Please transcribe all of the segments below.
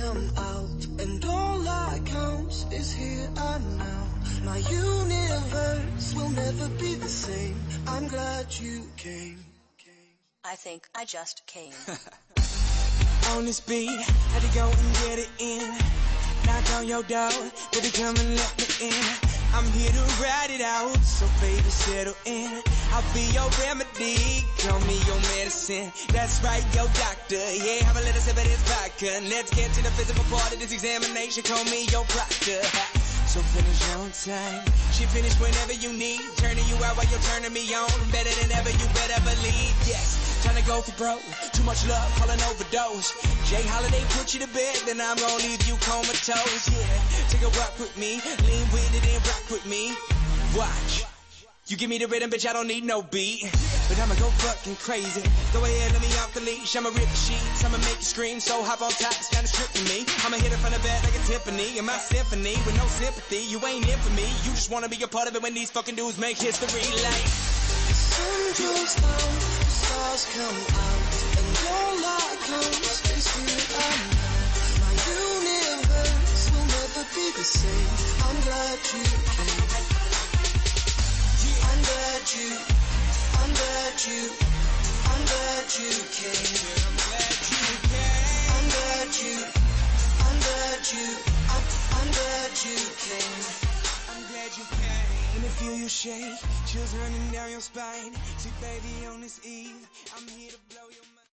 come out, and all that counts is here and now. My universe will never be the same. I'm glad you came. I think I just came. On this beat, had to go and get it in. Knock on your door, baby, come and let me in. I'm here to ride it out, so baby, settle in. I'll be your remedy, call me your medicine. That's right, your doctor, yeah, have a little sip of this vodka. Let's get to the physical part of this examination, call me your proctor. So finish on time, she finish whenever you need. Turning you out while you're turning me on. Better than ever, you better believe, yes. Tryna go for broke, too much love, call an overdose. Jay Holiday put you to bed, then I'm gonna leave you comatose, yeah. Take a walk with me, lean with it and rock with me. Watch, you give me the rhythm, bitch, I don't need no beat. But I'ma go fucking crazy. Go ahead, let me off the leash, I'ma rip the sheets, I'ma make you scream, so hop on top, it's kinda strict for me. I'ma hit it from the back like a Tiffany, in my symphony, with no sympathy, you ain't in for me. You just wanna be a part of it when these fucking dudes make history like. Sun goes down, the stars come out, and all that counts is here and now. My universe will never be the same. I'm glad you came. I'm glad you came. I'm glad you came. I'm glad you came. When I feel you shake, chills running down your spine. See, baby, on this eve, I'm here to blow your mind.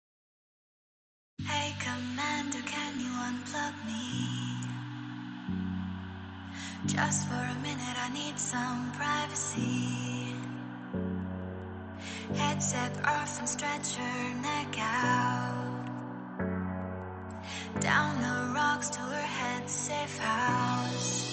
Hey, Commander, can you unplug me? Just for a minute, I need some privacy. Headset off and stretch your neck out. Down the rocks to her head's safe house.